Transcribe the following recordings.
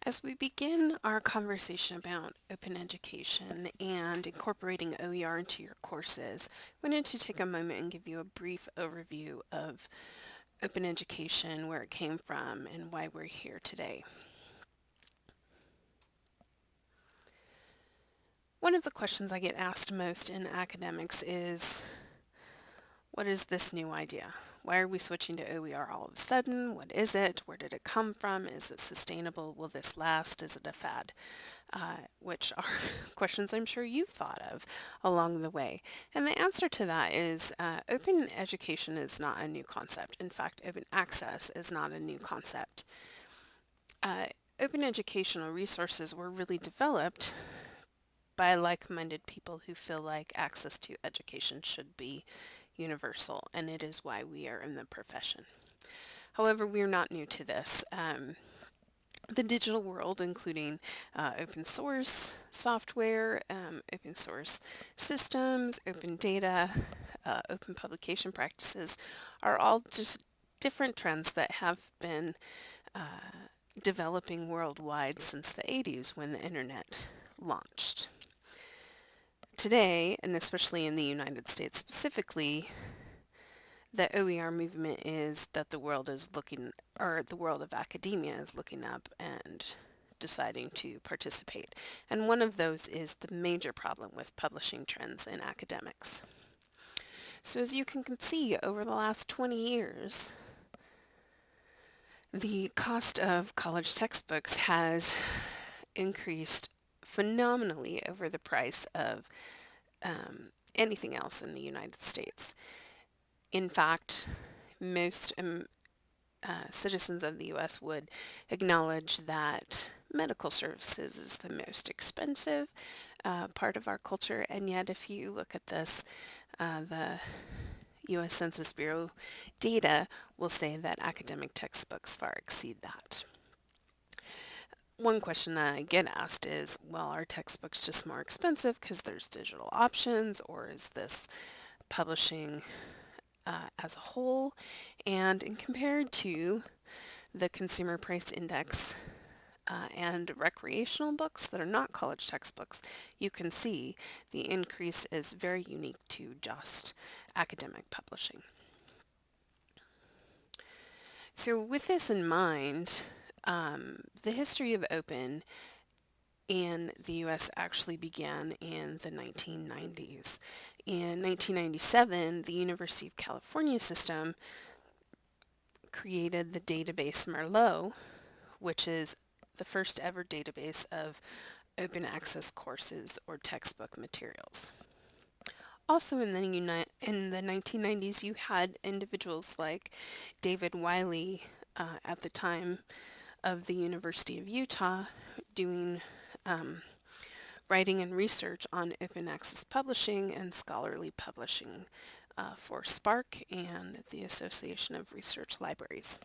As we begin our conversation about open education and incorporating OER into your courses, I wanted to take a moment and give you a brief overview of open education, where it came from, and why we're here today. One of the questions I get asked most in academics is, what is this new idea? Why are we switching to OER all of a sudden? What is it? Where did it come from? Is it sustainable? Will this last? Is it a fad? Which are questions I'm sure you've thought of along the way. And the answer to that is open education is not a new concept. In fact, open access is not a new concept. Uh, Open educational resources were really developed by like-minded people who feel like access to education should be universal, and it is why we are in the profession. However, we are not new to this. The digital world, including open source software, open source systems, open data, open publication practices, are all just different trends that have been developing worldwide since the 80s when the internet launched. Today, and especially in the United States specifically, the OER movement is that the world is looking, or the world of academia is looking up and deciding to participate. And one of those is the major problem with publishing trends in academics. So as you can see, over the last 20 years, the cost of college textbooks has increased phenomenally over the price of anything else in the United States. In fact, most citizens of the U.S. would acknowledge that medical services is the most expensive part of our culture, and yet if you look at this, the U.S. Census Bureau data will say that academic textbooks far exceed that. One question that I get asked is, well, are textbooks just more expensive because there's digital options, or is this publishing as a whole? And compared to the Consumer Price Index and recreational books that are not college textbooks, you can see the increase is very unique to just academic publishing. So with this in mind, the history of open in the U.S. actually began in the 1990s. In 1997, the University of California system created the database Merlot, which is the first ever database of open access courses or textbook materials. Also in the 1990s, you had individuals like David Wiley at the time of the University of Utah doing writing and research on open access publishing and scholarly publishing for SPARC and the Association of Research Libraries.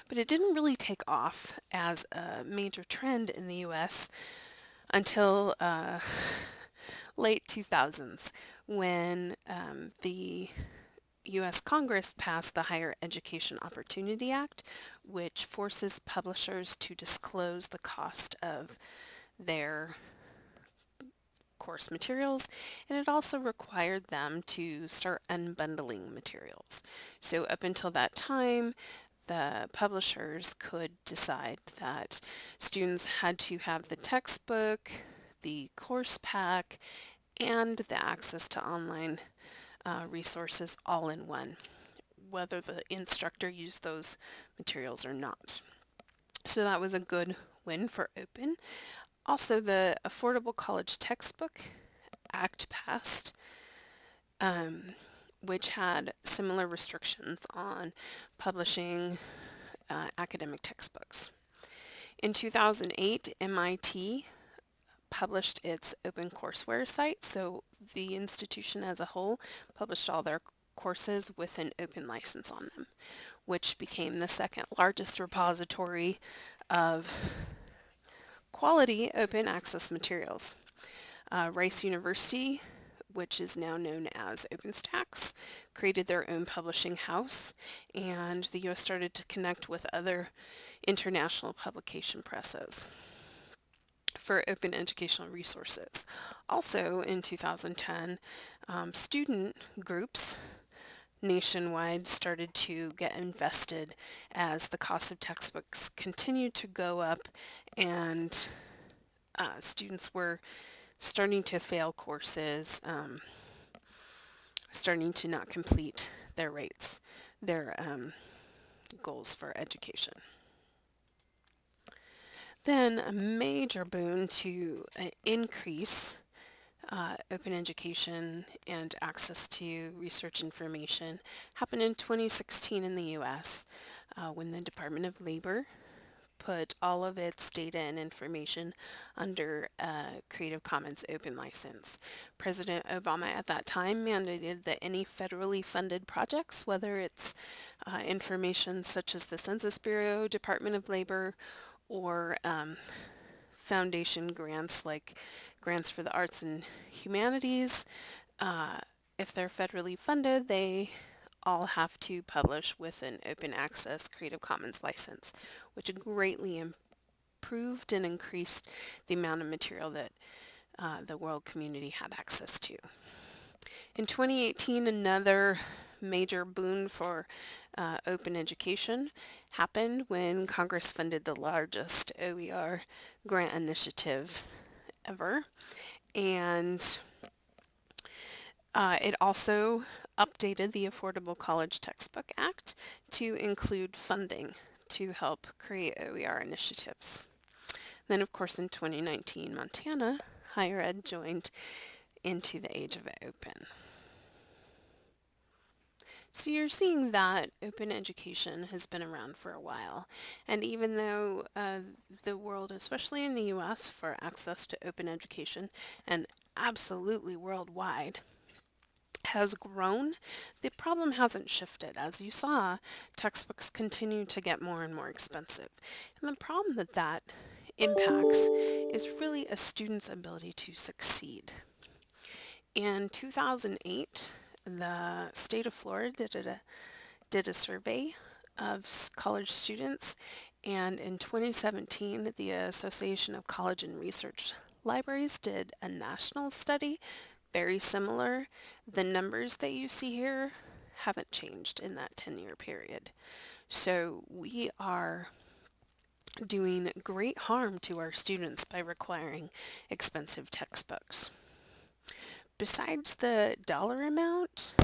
But it didn't really take off as a major trend in the U.S. until late 2000s when the U.S. Congress passed the Higher Education Opportunity Act, which forces publishers to disclose the cost of their course materials, and it also required them to start unbundling materials. So up until that time, the publishers could decide that students had to have the textbook, the course pack, and the access to online resources all in one, whether the instructor used those materials or not. So that was a good win for open. Also, the Affordable College Textbook Act passed, which had similar restrictions on publishing academic textbooks. In 2008, MIT published its open courseware site, so the institution as a whole published all their courses with an open license on them, which became the second largest repository of quality open access materials. Rice University, which is now known as OpenStax, created their own publishing house, and the U.S. started to connect with other international publication presses for open educational resources. Also in 2010, student groups nationwide started to get invested as the cost of textbooks continued to go up, and students were starting to fail courses, starting to not complete their rates, their goals for education. Then a major boon to increase open education and access to research information happened in 2016 in the U.S. When the Department of Labor put all of its data and information under a Creative Commons open license. President Obama at that time mandated that any federally funded projects, whether it's information such as the Census Bureau, Department of Labor, or foundation grants like grants for the arts and humanities, if they're federally funded, they all have to publish with an open access Creative Commons license, which greatly improved and increased the amount of material that the world community had access to. In 2018, another major boon for open education happened when Congress funded the largest OER grant initiative ever, and it also updated the Affordable College Textbook Act to include funding to help create OER initiatives. Then, of course, in 2019, Montana higher ed joined into the age of open. So you're seeing that open education has been around for a while, and even though the world, especially in the U.S., for access to open education, and absolutely worldwide, has grown, the problem hasn't shifted. As you saw, textbooks continue to get more and more expensive. And the problem that impacts is really a student's ability to succeed. In 2008, the state of Florida did a survey of college students, and in 2017, the Association of College and Research Libraries did a national study, very similar. The numbers that you see here haven't changed in that 10-year period. So we are doing great harm to our students by requiring expensive textbooks. Besides the dollar amount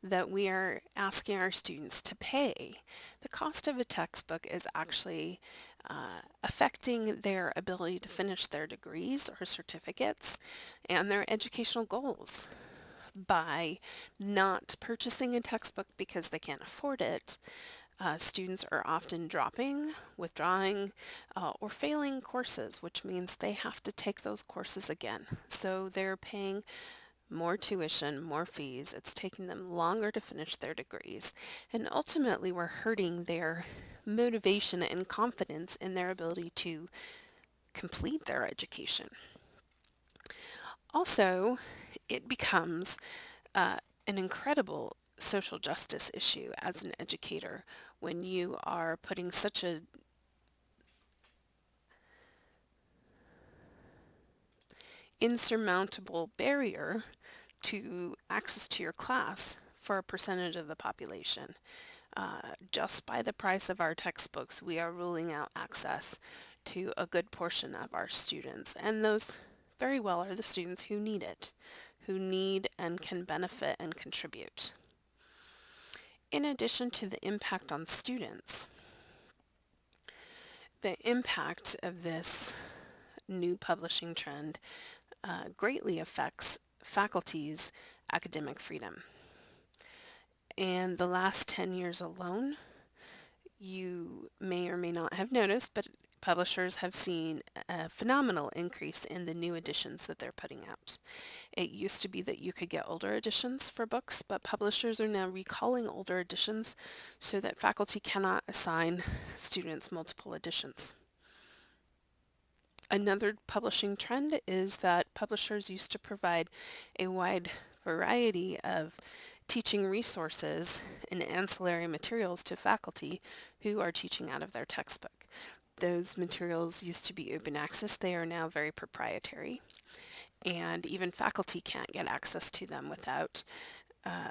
that we are asking our students to pay, the cost of a textbook is actually affecting their ability to finish their degrees or certificates and their educational goals. By not purchasing a textbook because they can't afford it, students are often dropping, withdrawing, or failing courses, which means they have to take those courses again. So they're paying more tuition, more fees. It's taking them longer to finish their degrees. And ultimately, we're hurting their motivation and confidence in their ability to complete their education. Also, it becomes an incredible social justice issue as an educator when you are putting such a insurmountable barrier to access to your class for a percentage of the population. Just by the price of our textbooks, we are ruling out access to a good portion of our students, and those very well are the students who need it, who need and can benefit and contribute. In addition to the impact on students, the impact of this new publishing trend greatly affects faculty's academic freedom. In the last 10 years alone, you may or may not have noticed, but publishers have seen a phenomenal increase in the new editions that they're putting out. It used to be that you could get older editions for books, but publishers are now recalling older editions so that faculty cannot assign students multiple editions. Another publishing trend is that publishers used to provide a wide variety of teaching resources and ancillary materials to faculty who are teaching out of their textbook. Those materials used to be open access. They are now very proprietary, and even faculty can't get access to them without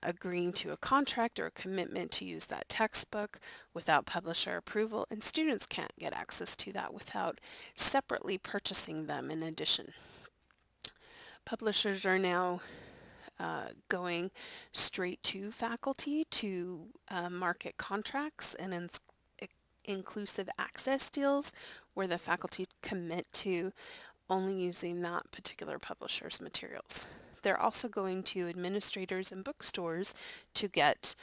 agreeing to a contract or a commitment to use that textbook without publisher approval, and students can't get access to that without separately purchasing them in addition. Publishers are now going straight to faculty to market contracts and inclusive access deals where the faculty commit to only using that particular publisher's materials. They're also going to administrators and bookstores to get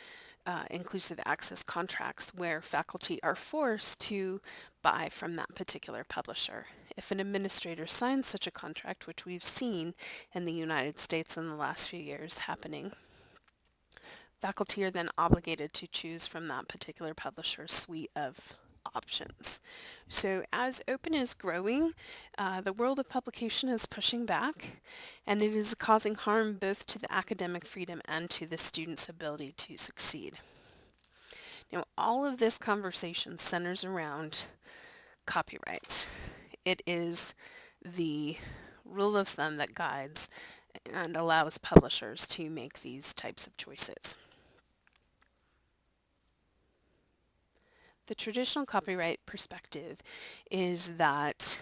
inclusive access contracts where faculty are forced to buy from that particular publisher. If an administrator signs such a contract, which we've seen in the United States in the last few years happening, faculty are then obligated to choose from that particular publisher's suite of options. So as open is growing, the world of publication is pushing back, and it is causing harm both to the academic freedom and to the student's ability to succeed. Now, all of this conversation centers around copyright. It is the rule of thumb that guides and allows publishers to make these types of choices. The traditional copyright perspective is that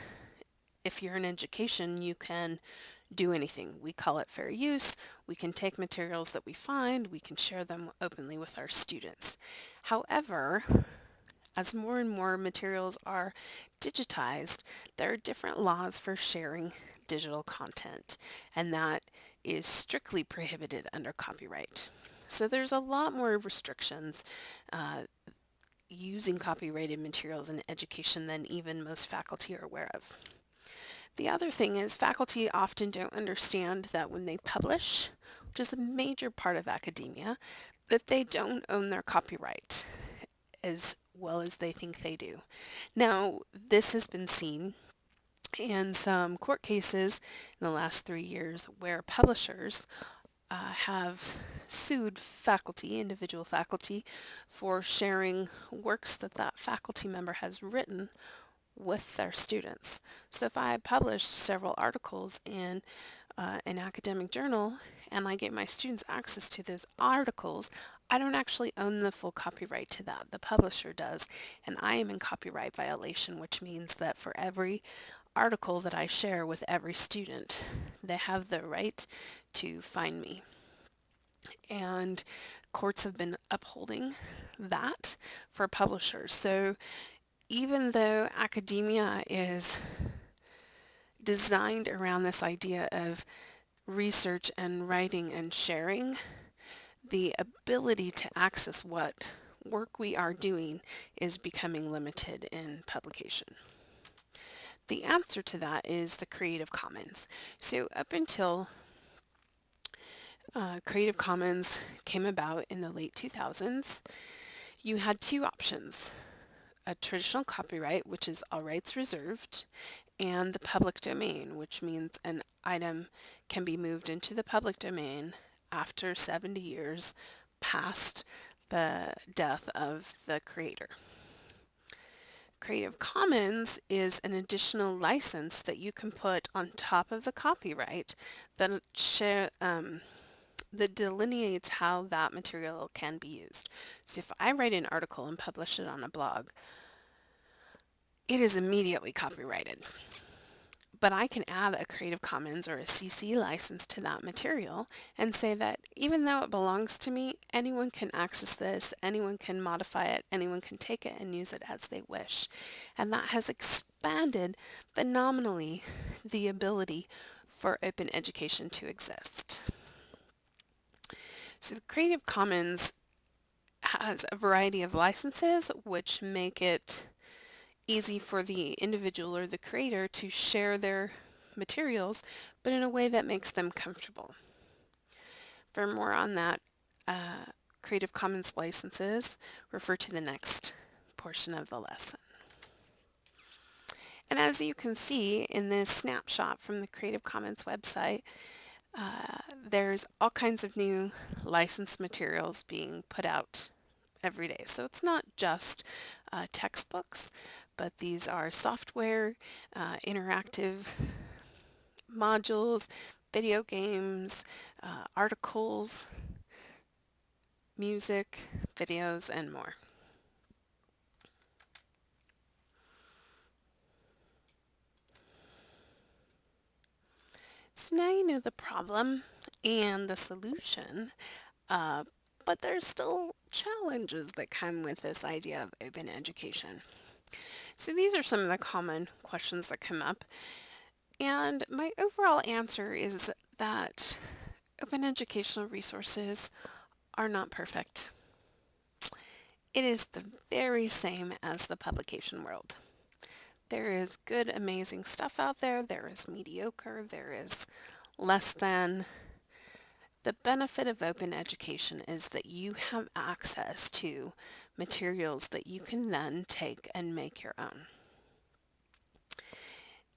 if you're in education, you can do anything. We call it fair use. We can take materials that we find, we can share them openly with our students. However, as more and more materials are digitized, there are different laws for sharing digital content, and that is strictly prohibited under copyright. So there's a lot more restrictions using copyrighted materials in education than even most faculty are aware of. The other thing is faculty often don't understand that when they publish, which is a major part of academia, that they don't own their copyright as well as they think they do. Now, this has been seen in some court cases in the last 3 years where publishers have sued faculty, individual faculty, for sharing works that that faculty member has written with their students. So if I publish several articles in an academic journal and I give my students access to those articles, I don't actually own the full copyright to that. The publisher does, and I am in copyright violation, which means that for every article that I share with every student, they have the right to fine me. And courts have been upholding that for publishers. So even though academia is designed around this idea of research and writing and sharing, the ability to access what work we are doing is becoming limited in publication. The answer to that is the Creative Commons. So up until Creative Commons came about in the late 2000s, you had two options: a traditional copyright, which is all rights reserved, and the public domain, which means an item can be moved into the public domain after 70 years past the death of the creator. Creative Commons is an additional license that you can put on top of the copyright that that delineates how that material can be used. So if I write an article and publish it on a blog, it is immediately copyrighted. But I can add a Creative Commons or a CC license to that material and say that even though it belongs to me, anyone can access this, anyone can modify it, anyone can take it and use it as they wish. And that has expanded phenomenally the ability for open education to exist. So the Creative Commons has a variety of licenses which make it easy for the individual or the creator to share their materials, but in a way that makes them comfortable. For more on that, Creative Commons licenses, refer to the next portion of the lesson. And as you can see in this snapshot from the Creative Commons website, There's all kinds of new licensed materials being put out every day. So it's not just textbooks, but these are software, interactive modules, video games, articles, music, videos, and more. So now you know the problem and the solution, uh, but there's still challenges that come with this idea of open education. So these are some of the common questions that come up, and my overall answer is that open educational resources are not perfect. It is the very same as the publication world. There is good, amazing stuff out there. There is mediocre. There is less than. The benefit of open education is that you have access to materials that you can then take and make your own.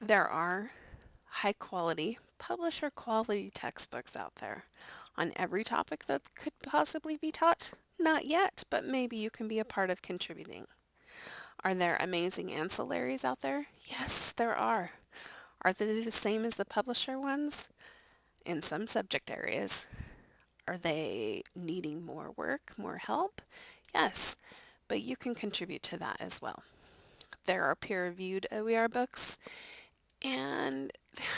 There are high quality, publisher quality textbooks out there on every topic that could possibly be taught. Not yet, but maybe you can be a part of contributing. Are there amazing ancillaries out there? Yes, there are. Are they the same as the publisher ones? In some subject areas. Are they needing more work, more help? Yes, but you can contribute to that as well. There are peer-reviewed OER books, and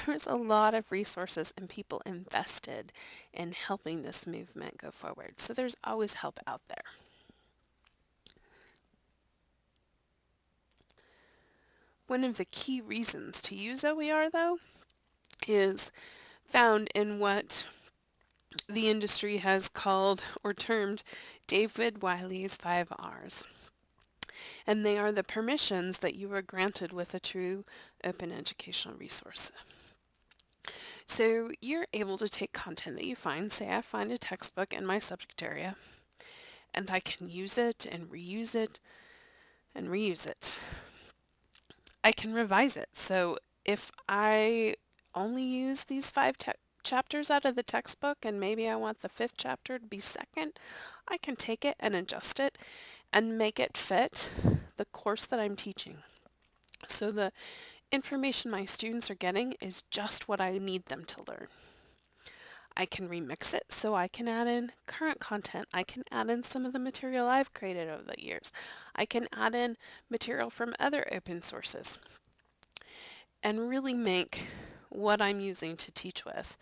there's a lot of resources and people invested in helping this movement go forward. So there's always help out there. One of the key reasons to use OER, though, is found in what the industry has called or termed David Wiley's 5 Rs. And they are the permissions that you are granted with a true open educational resource. So you're able to take content that you find, say I find a textbook in my subject area, and I can use it and reuse it and reuse it. I can revise it. So if I only use these chapters out of the textbook and maybe I want the 5th chapter to be second, I can take it and adjust it and make it fit the course that I'm teaching. So the information my students are getting is just what I need them to learn. I can remix it so I can add in current content. I can add in some of the material I've created over the years. I can add in material from other open sources and really make what I'm using to teach with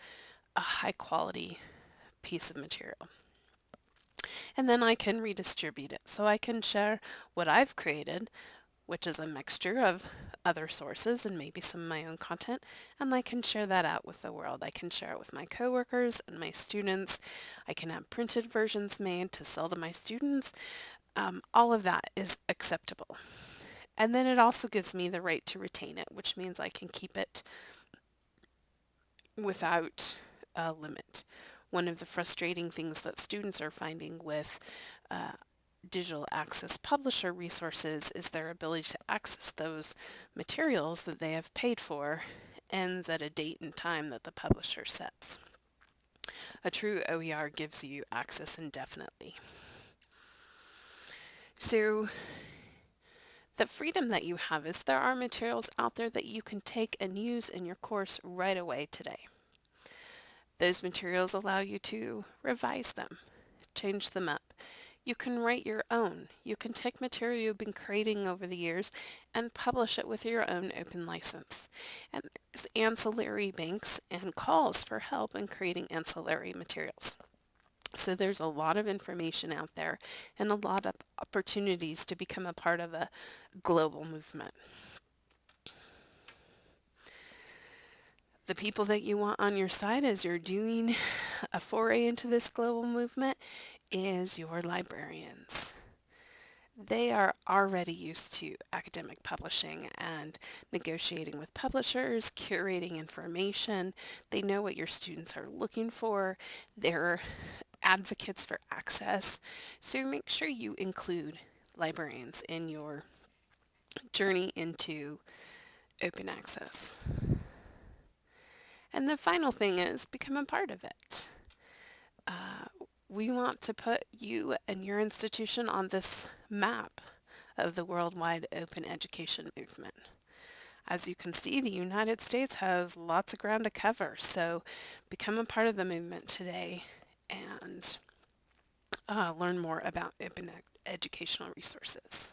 a high quality piece of material. And then I can redistribute it. So I can share what I've created, which is a mixture of other sources and maybe some of my own content, and I can share that out with the world. I can share it with my coworkers and my students. I can have printed versions made to sell to my students. All of that is acceptable. And then it also gives me the right to retain it, which means I can keep it without a limit. One of the frustrating things that students are finding with digital access publisher resources is their ability to access those materials that they have paid for ends at a date and time that the publisher sets. A true OER gives you access indefinitely. So the freedom that you have is there are materials out there that you can take and use in your course right away today. Those materials allow you to revise them, change them up. You can write your own. You can take material you've been creating over the years and publish it with your own open license. And there's ancillary banks and calls for help in creating ancillary materials. So there's a lot of information out there and a lot of opportunities to become a part of a global movement. The people that you want on your side as you're doing a foray into this global movement is your librarians. They are already used to academic publishing and negotiating with publishers, curating information. They know what your students are looking for. They're advocates for access. So make sure you include librarians in your journey into open access. And the final thing is become a part of it. We want to put you and your institution on this map of the worldwide open education movement. As you can see, the United States has lots of ground to cover, so become a part of the movement today and learn more about open educational resources.